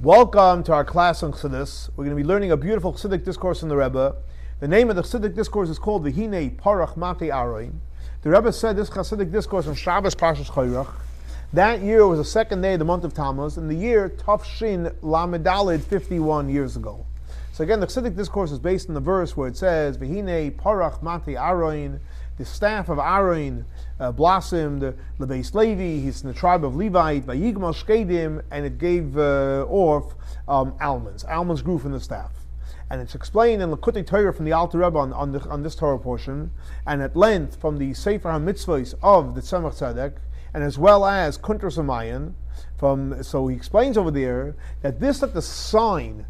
Welcome to our class on Chassidus. We're going to be learning a beautiful Chassidic discourse from the Rebbe. The name of the Chassidic discourse is called "Vehine Parach Mata Aharon." The Rebbe said this Chassidic discourse on Shabbos Parshas Choyrach. That year was the second day of the month of Tamuz, in the year Tafshin Lamed Daled, 51 years ago. So again, the Chassidic discourse is based on the verse where it says, "Vehine Parach Mata Aharon." The staff of Aaron blossomed, Lebeis Levi, he's in the tribe of Levite, Vayigmal Shkedim, and it gave off almonds. Almonds grew from the staff. And it's explained in Lekutei Torah from the Alter Rebbe on this Torah portion, and at length from the Sefer HaMitzvos of the Tzemach Tzedek, and as well as Kuntras Amayan. So he explains over there that the sign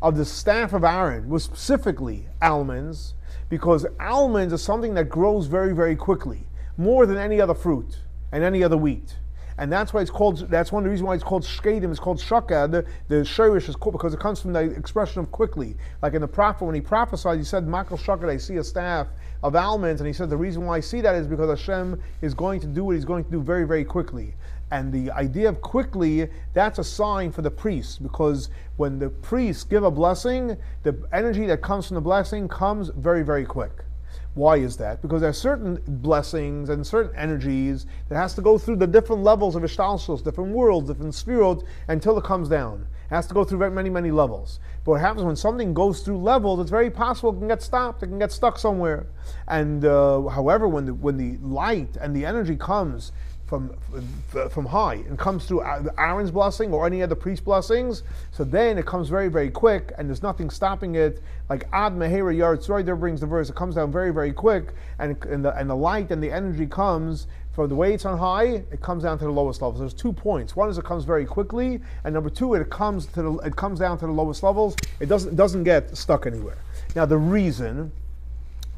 of the staff of Aaron was specifically almonds, because almonds are something that grows very, very quickly, more than any other fruit and any other wheat. And that's why that's one of the reasons why it's called shkedim, it's called shakad. The shirish is called because it comes from the expression of quickly. Like in the prophet, when he prophesied, he said, Makal shakad, I see a staff of almonds, and he said the reason why I see that is because Hashem is going to do what he's going to do very, very quickly. And the idea of quickly, that's a sign for the priests, because when the priests give a blessing, the energy that comes from the blessing comes very, very quick. Why is that? Because there are certain blessings and certain energies that has to go through the different levels of Ishtalshus, different worlds, different spherot, until it comes down. It has to go through many, many levels. But what happens when something goes through levels, it's very possible it can get stopped, it can get stuck somewhere. And however, when the light and the energy comes from high and comes through Aaron's blessing or any other priest's blessings, so then it comes very, very quick, and there's nothing stopping it. Like Ad Mehera Yaretz, right there brings the verse, it comes down very, very quick, and the light and the energy comes from the way it's on high, it comes down to the lowest levels. There's 2 points. One is it comes very quickly, and number two, it comes down to the lowest levels. It doesn't get stuck anywhere. Now the reason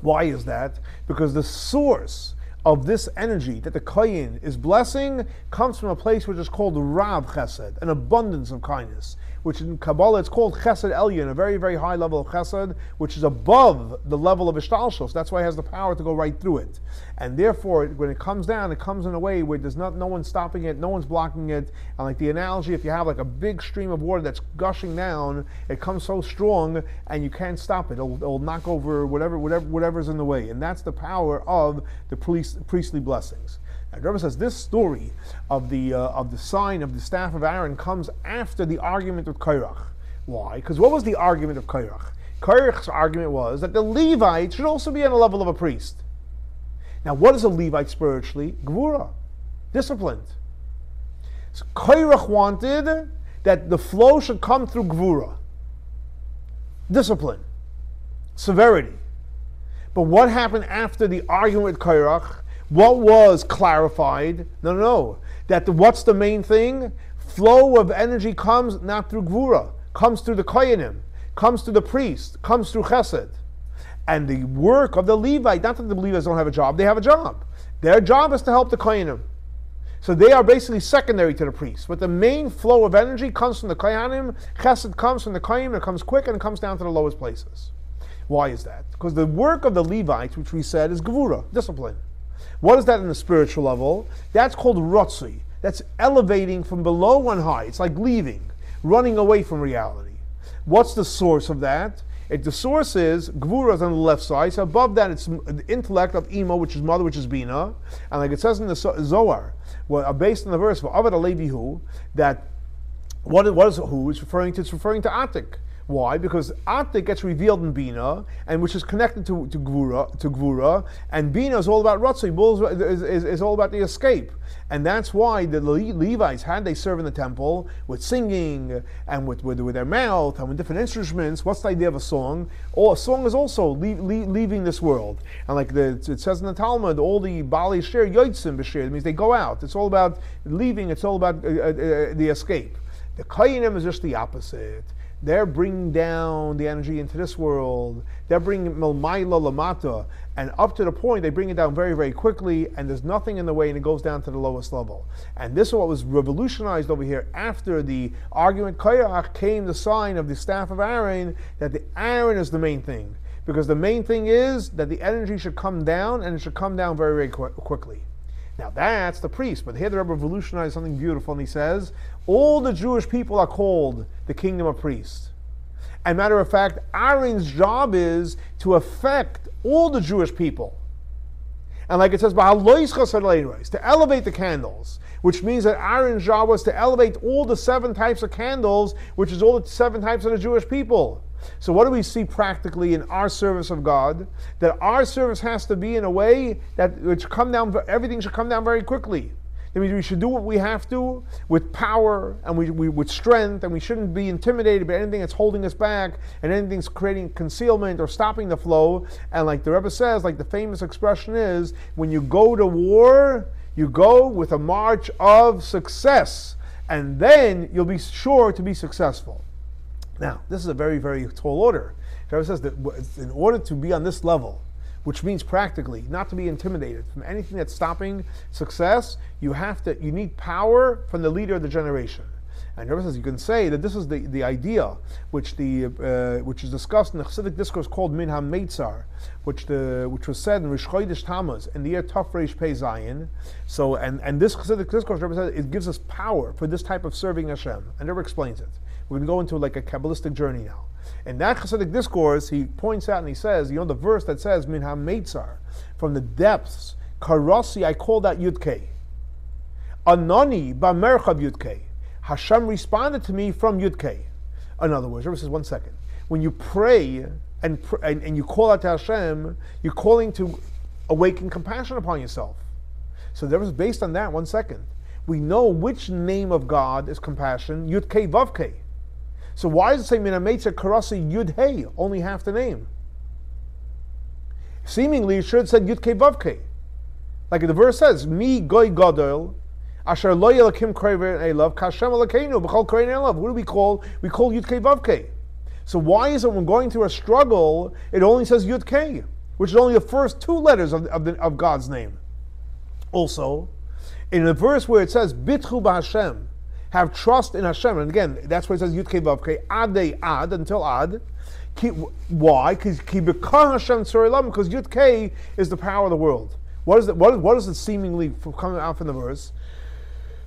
why is that? Because the source of this energy that the Kohen is blessing comes from a place which is called Rav Chesed, an abundance of kindness, which in Kabbalah it's called Chesed Elyon, a very, very high level of Chesed, which is above the level of Ishtalshus. That's why it has the power to go right through it. And therefore, when it comes down, it comes in a way where there's no one's stopping it, no one's blocking it. And like the analogy, if you have like a big stream of water that's gushing down, it comes so strong and you can't stop it. It'll knock over whatever's in the way. And that's the power of the priestly blessings. And Rebbe says this story of the sign of the staff of Aaron comes after the argument with Korach. Why? Because what was the argument of Korach? Korach's argument was that the Levite should also be on the level of a priest. Now, what is a Levite spiritually? Gvura, disciplined. So Korach wanted that the flow should come through Gvura, discipline, severity. But what happened after the argument with Korach? What was clarified? No. What's the main thing? Flow of energy comes not through Gvura, comes through the Kohanim, comes through the priest, comes through Chesed. And the work of the Levite, not that the Levites don't have a job, they have a job. Their job is to help the Kohanim. So they are basically secondary to the priests. But the main flow of energy comes from the Kohanim, Chesed comes from the Kohanim, it comes quick and it comes down to the lowest places. Why is that? Because the work of the Levites, which we said, is Gevura, discipline. What is that in the spiritual level? That's called Rotzi. That's elevating from below on high. It's like leaving, running away from reality. What's the source of that? The source is Gevura is on the left side. So above that, it's the intellect of Imo, which is mother, which is Bina. And like it says in the Zohar, based on the verse of Avad Alevihu, that what is who? It's referring to Atik. Why? Because Atik gets revealed in Bina, and which is connected to Gvura, and Bina is all about Ratzah, is all about the escape. And that's why the Levites, had they serve in the temple, with singing, and with their mouth, and with different instruments. What's the idea of a song? A song is also leaving this world. And like it says in the Talmud, all the Bali Shir, Yotzim B'Shir, it means they go out. It's all about leaving, it's all about the escape. The Kohanim is just the opposite. They're bringing down the energy into this world. They're bringing Milmaila Lamata, and up to the point they bring it down very, very quickly, and there's nothing in the way, and it goes down to the lowest level. And this is what was revolutionized over here. After the argument Korach came the sign of the staff of Aaron, that the Aaron is the main thing. Because the main thing is that the energy should come down, and it should come down very, very quickly. Now that's the priest, but here the Rebbe revolutionized something beautiful, and he says, all the Jewish people are called the kingdom of priests. And matter of fact, Aaron's job is to affect all the Jewish people. And like it says, to elevate the candles, which means that Aaron's job was to elevate all the 7 types of candles, which is all the 7 types of the Jewish people. So what do we see practically in our service of God? That our service has to be in a way that it should come down, everything should come down very quickly. That means we should do what we have to with power and we with strength, and we shouldn't be intimidated by anything that's holding us back and anything that's creating concealment or stopping the flow. And like the Rebbe says, like the famous expression is, when you go to war, you go with a march of success, and then you'll be sure to be successful. Now, this is a very, very tall order. The Rebbe says that in order to be on this level, which means practically not to be intimidated from anything that's stopping success, you need power from the leader of the generation. And the Rebbe says you can say that this is the idea which is discussed in the Chassidic discourse called Minha Meitzar, which was said in Rish Chodesh Tamuz in the year Taf Reish Pei Zayin. So and this Chassidic discourse, the Rebbe says, it gives us power for this type of serving Hashem. And the Rebbe explains it. We're going to go into like a Kabbalistic journey now. In that Chassidic discourse, he points out and he says, the verse that says, Min ha-meitzar, from the depths, Karasi, I called out Yud-Kei. Anani ba-merchav Yud-Kei. Hashem responded to me from Yud-Kei. In other words, Rebbe says, 1 second. When you pray and you call out to Hashem, you're calling to awaken compassion upon yourself. So there was based on that, 1 second. We know which name of God is compassion, Yud-Kei Vav-Kei. So why does it say Min ha-meitzar Karasi Yud-Hey, only half the name? Seemingly it should have said Yud-Kei Vav-Kei. Like the verse says, Mi goy gadol, asher lo yelakim krever elav, kashem elakenu, b'chol krever elav. What do we call? We call Yud-Kei Vav-Kei. So why is it when going through a struggle, it only says Yud-Kei, which is only the first 2 letters of God's name? Also, in the verse where it says, Bitchu b'Hashem, have trust in Hashem, and again, that's why it says Yud-Kei Vav-Kei, Adei Ad, until Ad. Why? Because Yud-Kei is the power of the world. What is it seemingly coming out from the verse?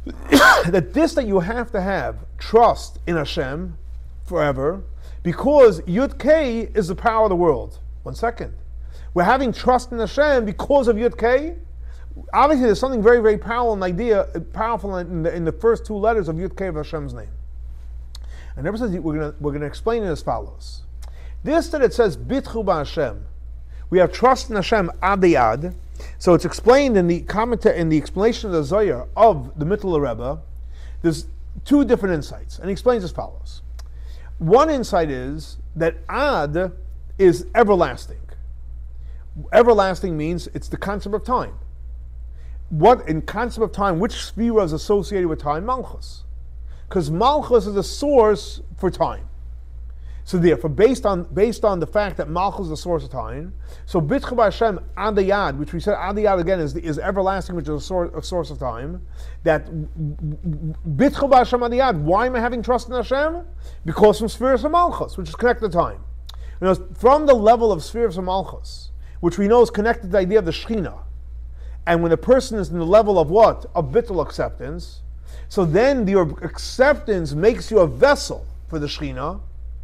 that you have to have trust in Hashem forever, because Yud-Kei is the power of the world. 1 second. We're having trust in Hashem because of Yud-Kei. Obviously, there's something very, very powerful in the first 2 letters of Yud-Kei of Hashem's name. And Rebbe says we're going to explain it as follows. This that it says Bitchu b'Hashem, we have trust in Hashem ad. So it's explained in the commentary, in the explanation of the Zohar of the Mittler Rebbe. There's 2 different insights, and he explains as follows. One insight is that ad is everlasting. Everlasting means it's the concept of time. What in concept of time, which sphere is associated with time? Malchus. Because Malchus is a source for time. So therefore, based on the fact that Malchus is the source of time, so Bitchu b'Hashem Adayad, which we said Adayad again is everlasting, which is a source of time, that Bitchu b'Hashem Adayad, why am I having trust in Hashem? Because from spheres of Malchus, which is connected to time. From the level of spheres of Malchus, which we know is connected to the idea of the Shekhinah, and when a person is in the level of what? Of bittul acceptance, so then your acceptance makes you a vessel for the Shekhinah,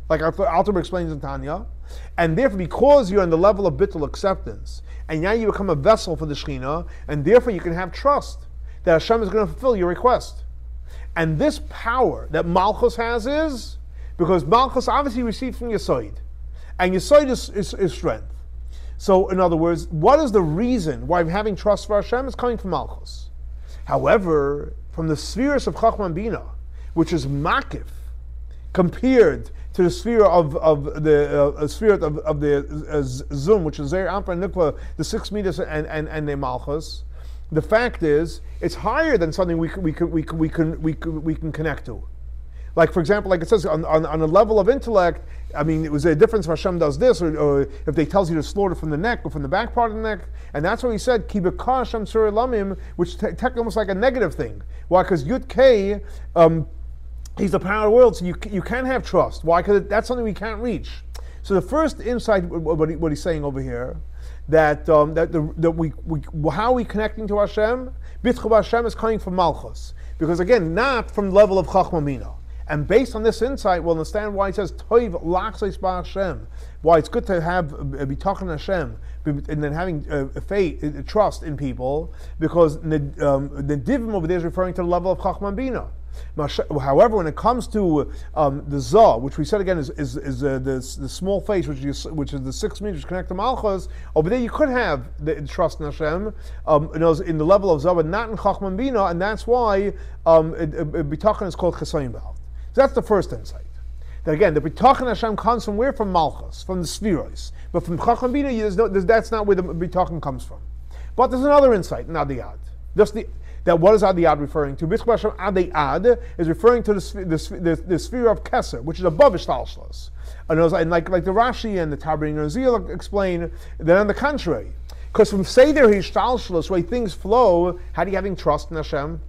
like Alter Rebbe explains in Tanya, and therefore because you're in the level of bittul acceptance, and now you become a vessel for the Shekhinah, and therefore you can have trust that Hashem is going to fulfill your request. And this power that Malchus has is, because Malchus obviously received from Yesod, and Yesod is strength. So, in other words, what is the reason why I'm having trust for Hashem? It's coming from Malchus. However, from the spheres of Chachma and Bina, which is makif, compared to the sphere of the Zum, which is Zeir Ampar and Nukva, the 6 meters and the Malchus, the fact is it's higher than something we can connect to. Like, for example, like it says, on a level of intellect, I mean, it was a difference if Hashem does this, or if they tells you to slaughter from the neck or from the back part of the neck. And that's what he said, Ki b'ka Hashem tzurei lamim, which technically almost like a negative thing. Why? Because Yud-Kei, he's the power of the world, so you can't have trust. Why? Because that's something we can't reach. So the first insight, what he's saying over here, that how are we connecting to Hashem? Bitchur Hashem is coming from Malchus, because again, not from the level of Chachma Bina. And based on this insight, we'll understand why it says Toiv Lachseis Ba Hashem. Why it's good to have Bitachon Hashem and then having faith, trust in people, because the divim over there is referring to the level of Chachma Bina. However, when it comes to the Zah, which we said again is the small face, which is the 6 meters connect to Malchus, over there you could have the trust in Hashem in the level of Zah, but not in Chachma Bina, and that's why Bitachon is called Chesayim B'al. So that's the first insight. That again, the Bitachon Hashem comes from where? From Malchus, from the Spheros. But from Chacham Bina, that's not where the Bitachon comes from. But there's another insight in Adiyad. That what is Adiyad referring to? Bitchur Hashem Adiyad is referring to the sphere of Keser, which is above Ishtalshlos. And like the Rashi and the Tabri and Razil explain that on the contrary, because from Seder Ishtalshlos, where things flow, how do you having trust in Hashem?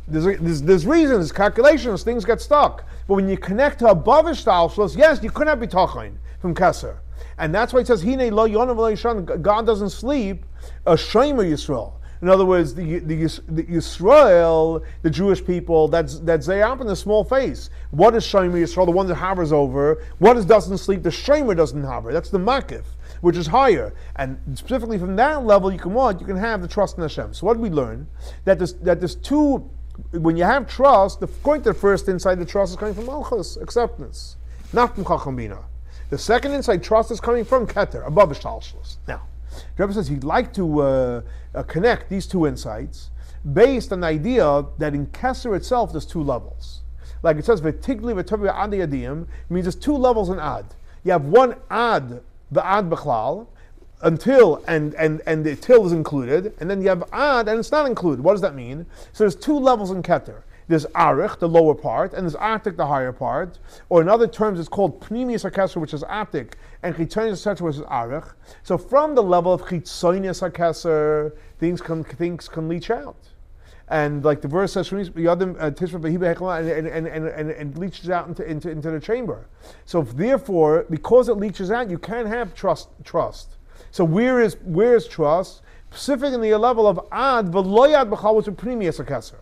There's reasons, calculations, things get stuck. But when you connect to above Ishtalshlos, yes, you could have Bitachon from Keser. And that's why it says, Hine lo yonav lo yishan, God doesn't sleep, a Shomer Yisrael. In other words, the Yisrael, the Jewish people, that's they up in the small face. What is Shomer Yisrael, the one that hovers over? What is doesn't sleep? The Shomer doesn't hover. That's the Makif, which is higher. And specifically from that level, you can have the trust in Hashem. So what did we learn? That there's two. When you have trust, according to the first insight, the trust is coming from Malchus, acceptance, not from Chacham Bina. The second insight, trust is coming from Keter, above Ishtalshlos. Now, the Rebbe says he'd like to connect these two insights based on the idea that in Keser itself there's two levels. Like it says, V'tigli v'tovi ad yadim, means there's two levels in Ad. You have one Ad, the Ad Bechlal, until and the till is included, and then you have Ad and it's not included. What does that mean? So there's two levels in Keter. There's Arich, the lower part, and there's Atik, the higher part. Or in other terms, it's called Pnimius HaKeser, which is Atik, and Chitzonius HaKeser, which is Arich. So from the level of Chitzonius HaKeser, things can leach out. And like the verse says, and leaches out into the chamber. So therefore, because it leaches out, you can't have trust. So where is trust? Specifically in the level of Ad, V'loyad B'chal, which is Pnimius HaKeser.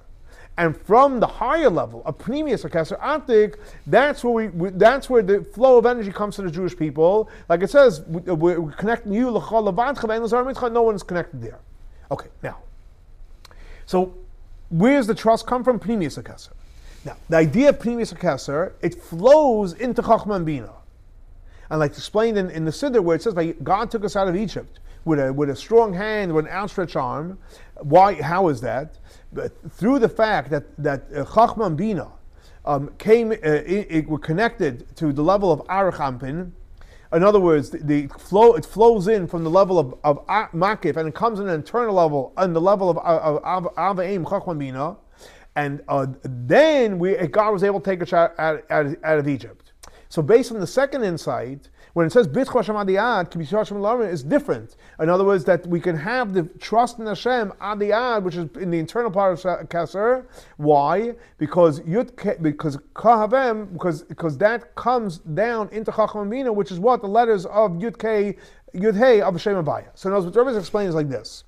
And from the higher level of Pnimius HaKeser Atik, that's where the flow of energy comes to the Jewish people. Like it says, we're connecting you, L'chol Levadcha, Ve'en L'zar Mitcha, no one is connected there. Okay, now. So, where's the trust come from? Pnimius HaKeser. Now, the idea of Pnimius HaKeser, it flows into Chachma Bina. And like explained in the Siddur, where it says, God took us out of Egypt with a strong hand, with an outstretched arm. Why? How is that? Through the fact that Chachma Bina were connected to the level of Arich Ampin. In other words, it flows in from the level of Makif, and it comes in an internal level, on the level of Avaim Chachma Bina, and then God was able to take us out of Egypt. So based on the second insight, when it says Bitchur Hashem Adiyad, Kibishur Hashem Larim, is different. In other words, that we can have the trust in Hashem Adiyad, which is in the internal part of Keser. Why? Because Kahavem, because that comes down into Chacham Bina, which is what the letters of Yud Hey of Hashem Avaya. So in other words, what Rebbe explains is like this.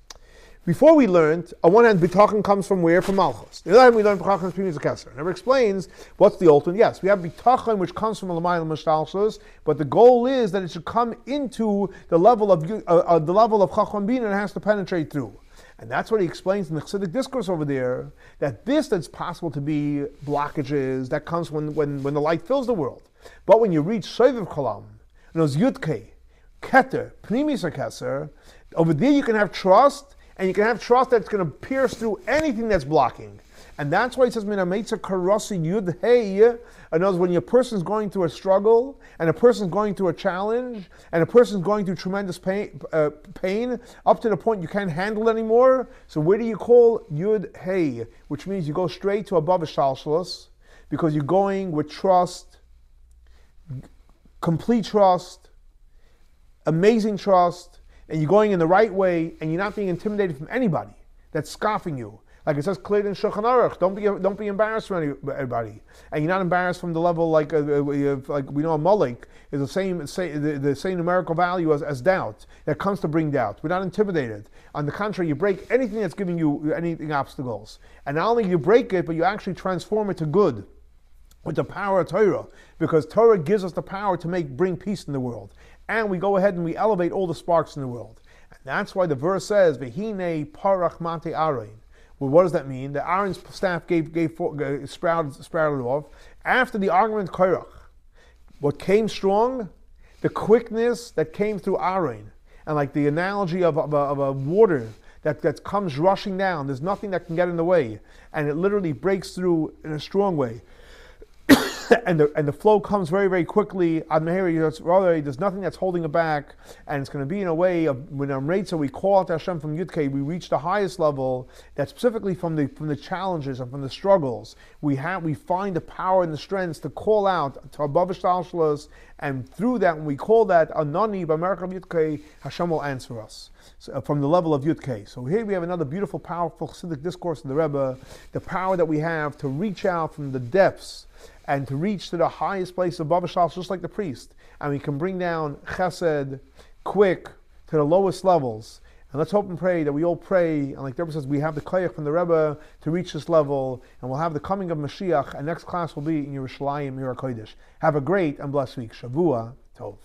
Before we learned, on one hand, Bitachon comes from where? From Malchus. The other hand, we learned Bitachon from Keser. Never explains what's the ultimate. Yes, we have Bitachon, which comes from Lamayim Mishtalshus, but the goal is that it should come into the level of Chacham Bina, and it has to penetrate through. And that's what he explains in the Chassidic discourse over there, that's possible to be blockages, that comes when the light fills the world. But when you reach Shoviv Kolam, and those Yudke, Keter, Pnimius HaKeser, over there you can have trust, and you can have trust that's going to pierce through anything that's blocking. And that's why it says, Min HaMeitzah Karasi Yud Hey. In other words, when a person's going through a struggle, and a person's going through a challenge, and a person's going through tremendous pain, up to the point you can't handle it anymore, so where do you call Yud Hey? Which means you go straight to above Ishtalshlos, because you're going with trust, complete trust, amazing trust, and you're going in the right way, and you're not being intimidated from anybody that's scoffing you. Like it says clearly in Shulchan Aruch, don't be embarrassed from anybody, and you're not embarrassed from the level like we know a Malik is the same numerical value as doubt that comes to bring doubt. We're not intimidated. On the contrary, you break anything that's giving you anything obstacles, and not only you break it, but you actually transform it to good with the power of Torah, because Torah gives us the power to bring peace in the world, and we go ahead and we elevate all the sparks in the world. And that's why the verse says, "V'hine Parach Mata Aehron." Well, what does that mean? The Aaron's staff sprouted off after the argument Korach. What came strong? The quickness that came through Aaron, and like the analogy of a water that comes rushing down. There's nothing that can get in the way, and it literally breaks through in a strong way. And the flow comes very, very quickly. There's nothing that's holding it back, and it's going to be in a way of when we call out to Hashem from Yudkei, we reach the highest level. That's specifically from the challenges and from the struggles. We find the power and the strength to call out to above Shtalshalos, and through that, when we call that Anani b'Amerika Yudkei, Hashem will answer us from the level of Yudkei. So here we have another beautiful, powerful Chassidic discourse of the Rebbe, the power that we have to reach out from the depths and to reach to the highest place of Baba Shal, just like the priest. And we can bring down chesed quick to the lowest levels. And let's hope and pray that we all pray, and like the Rebbe says, we have the koyach from the Rebbe to reach this level, and we'll have the coming of Mashiach, and next class will be in Yerushalayim, Yer HaKodesh. Have a great and blessed week. Shavua Tov.